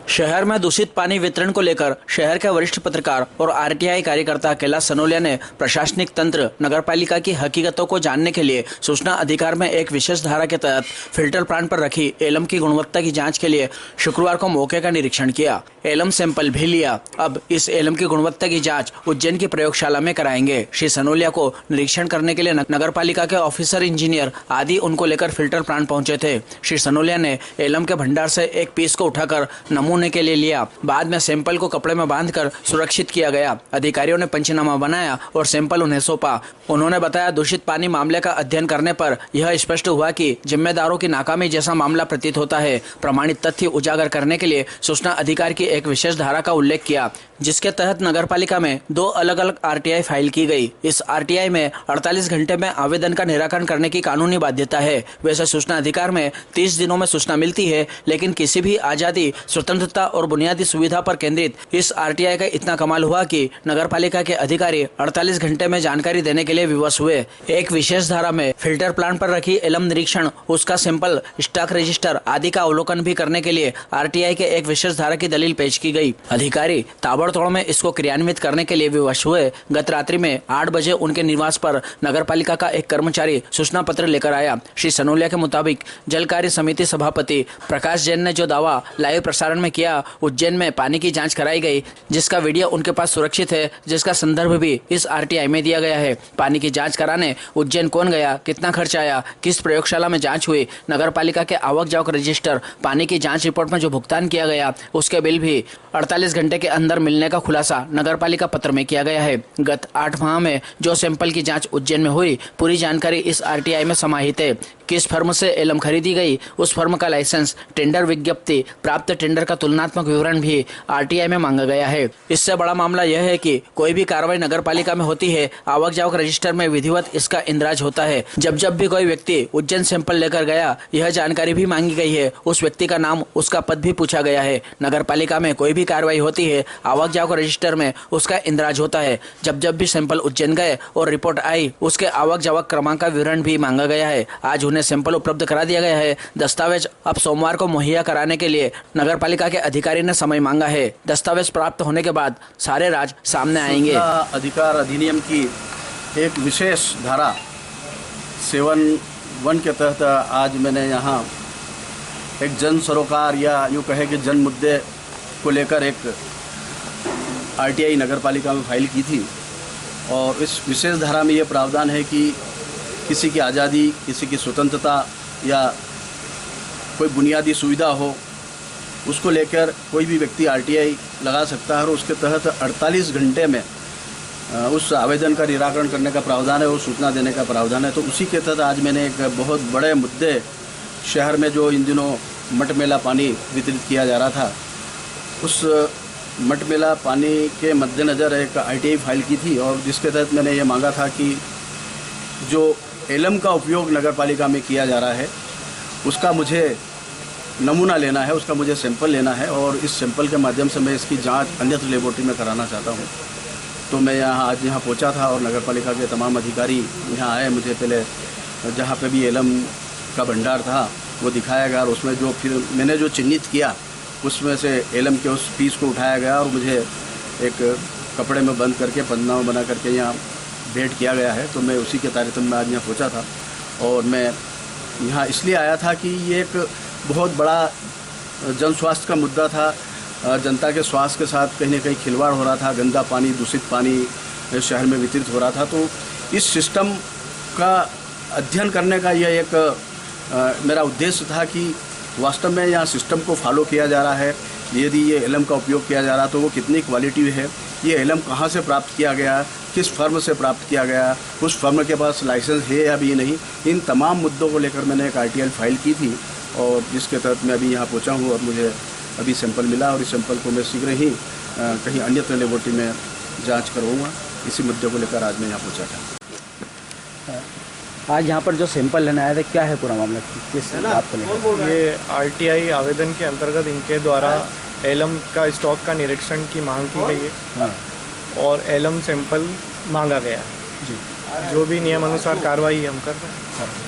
शहर में दूषित पानी वितरण को लेकर शहर के वरिष्ठ पत्रकार और आरटीआई कार्यकर्ता कैलाश सनोलिया ने प्रशासनिक तंत्र, नगरपालिका की हकीकतों को जानने के लिए सूचना अधिकार में एक विशेष धारा के तहत फिल्टर प्लांट पर रखी एलम की गुणवत्ता की जांच के लिए शुक्रवार को मौके का निरीक्षण किया। एलम सैंपल भी लिया। अब इस एलम की गुणवत्ता की जाँच उज्जैन की प्रयोगशाला में कराएंगे। श्री सनोलिया को निरीक्षण करने के लिए नगरपालिका के ऑफिसर, इंजीनियर आदि उनको लेकर फिल्टर प्लांट पहुंचे थे। श्री सनोलिया ने एलम के भंडार से एक पीस को उठाकर नमूने के लिए लिया। बाद में सैंपल को कपड़े में बांधकर सुरक्षित किया गया। अधिकारियों ने पंचनामा बनाया और सैंपल उन्हें सौंपा। उन्होंने बताया, दूषित पानी मामले का अध्ययन करने पर यह स्पष्ट हुआ कि जिम्मेदारों की नाकामी जैसा मामला प्रतीत होता है। प्रमाणित तथ्य उजागर करने के लिए सूचना अधिकार की एक विशेष धारा का उल्लेख किया, जिसके तहत नगरपालिका में 2 अलग-अलग आरटीआई फाइल की गई। इस आरटीआई में 48 घंटे में आवेदन का निराकरण करने की कानूनी बाध्यता है। वैसे सूचना अधिकार में 30 दिनों में सूचना मिलती है, लेकिन किसी भी आजादी, स्वतंत्रता और बुनियादी सुविधा पर केंद्रित इस आरटीआई का इतना कमाल हुआ कि नगरपालिका के अधिकारी 48 घंटे में जानकारी देने के लिए विवश हुए। एक विशेष धारा में फिल्टर प्लांट पर रखी एलम निरीक्षण, उसका सैंपल, स्टॉक रजिस्टर आदि का अवलोकन भी करने के लिए आरटीआई के एक विशेष धारा की दलील पेश की गई। अधिकारी ताबड़तोड़ में इसको क्रियान्वित करने के लिए विवश हुए। गत रात्रि में 8 बजे उनके निवास पर नगरपालिका का एक कर्मचारी सूचना पत्र लेकर आया। श्री सनोलिया के मुताबिक जल कार्य समिति सभापति प्रकाश जैन ने जो दावा लाइव प्रसारण में किया, उज्जैन में पानी की जांच कराई गई, जिसका वीडियो उनके पास सुरक्षित है, जिसका संदर्भ भी इस आरटीआई में दिया गया है। पानी की जांच कराने उज्जैन कौन गया, कितना खर्च आया, किस प्रयोगशाला में जांच हुई, नगरपालिका के आवक जावक रजिस्टर, पानी की जांच रिपोर्ट में जो भुगतान किया गया उसके बिल भी 48 घंटे के अंदर मिलने का खुलासा नगरपालिका पत्र में किया गया है। गत 8 माह में जो सैंपल की जांच उज्जैन में हुई, पूरी जानकारी इस आरटीआई में समाहित है। किस फर्म से एलम खरीदी गई, उस फर्म का लाइसेंस, टेंडर विज्ञप्ति, प्राप्त टेंडर का तुलनात्मक विवरण भी आरटीआई में मांगा गया है। इससे बड़ा मामला यह है कि कोई भी कार्रवाई नगरपालिका में होती है, आवक जावक रजिस्टर में विधिवत इसका इंद्राज होता है। जब जब भी कोई व्यक्ति उज्जैन सैंपल लेकर गया, यह जानकारी भी मांगी गई है। उस व्यक्ति का नाम, उसका पद भी पूछा गया है। नगरपालिका में कोई भी कार्रवाई होती है, आवक जावक रजिस्टर में उसका इंद्राज होता है। जब जब भी सैंपल उज्जैन गए और रिपोर्ट आई, उसके आवक जावक क्रमांक का विवरण भी मांगा गया है। आज उन्हें सैंपल उपलब्ध करा दिया गया है। दस्तावेज अब सोमवार को मुहैया कराने के लिए नगरपालिका के अधिकारी ने समय मांगा है। दस्तावेज प्राप्त होने के बाद सारे राज सामने आएंगे। अधिकार अधिनियम की एक विशेष धारा 7(1) के तहत आज मैंने यहाँ एक जन सरोकार या यूँ कहे कि जन मुद्दे को लेकर एक आरटीआई नगरपालिका में फाइल की थी। और इस विशेष धारा में ये प्रावधान है कि किसी की आज़ादी, किसी की स्वतंत्रता या कोई बुनियादी सुविधा हो, उसको लेकर कोई भी व्यक्ति आरटीआई लगा सकता है और उसके तहत 48 घंटे में उस आवेदन का निराकरण करने का प्रावधान है, वो सूचना देने का प्रावधान है। तो उसी के तहत आज मैंने एक बहुत बड़े मुद्दे, शहर में जो इन दिनों मटमेला पानी वितरित किया जा रहा था, उस मटमेला पानी के मद्देनज़र एक आरटीआई फाइल की थी और जिसके तहत मैंने ये मांगा था कि जो एलम का उपयोग नगरपालिका में किया जा रहा है, उसका मुझे नमूना लेना है, उसका मुझे सैंपल लेना है और इस सैंपल के माध्यम से मैं इसकी जांच अन्यत्र लेबोरेटरी में कराना चाहता हूं। तो मैं आज यहाँ पहुँचा था और नगरपालिका के तमाम अधिकारी यहाँ आए। मुझे पहले जहाँ पे भी एलम का भंडार था वो दिखाया गया और उसमें जो फिर मैंने जो चिन्हित किया, उसमें से एलम के उस पीस को उठाया गया और मुझे एक कपड़े में बंद करके, पंचनामा बना करके यहाँ भेंट किया गया है। तो मैं उसी के तारितम में आज यहाँ पहुँचा था और मैं यहाँ इसलिए आया था कि ये एक बहुत बड़ा जन स्वास्थ्य का मुद्दा था। जनता के स्वास्थ्य के साथ कहीं न कहीं खिलवाड़ हो रहा था। गंदा पानी, दूषित पानी शहर में वितरित हो रहा था। तो इस सिस्टम का अध्ययन करने का यह एक मेरा उद्देश्य था कि वास्तव में यहाँ सिस्टम को फॉलो किया जा रहा है। यदि ये एलम का उपयोग किया जा रहा तो वो कितनी क्वालिटी है, ये एलम कहाँ से प्राप्त किया गया, किस फर्म से प्राप्त किया गया, उस फर्म के पास लाइसेंस है या भी नहीं, इन तमाम मुद्दों को लेकर मैंने एक आरटीआई फाइल की थी और जिसके तहत मैं अभी यहाँ पहुँचा हूँ और मुझे अभी सैंपल मिला और इस सैंपल को मैं शीघ्र ही कहीं अन्यत्र लेबोरेटरी में जाँच करवाऊँगा। इसी मुद्दे को लेकर आज मैं यहाँ पहुँचा था। आज यहाँ पर जो सैंपल लेना आया था, क्या है पूरा मामला, किस बात को लेकर? ये आरटीआई आवेदन के अंतर्गत इनके द्वारा एलम का स्टॉक का निरीक्षण की मांग की गई है और एलम सैंपल मांगा गया है। जो भी नियम अनुसार कार्रवाई हम कर रहे हैं।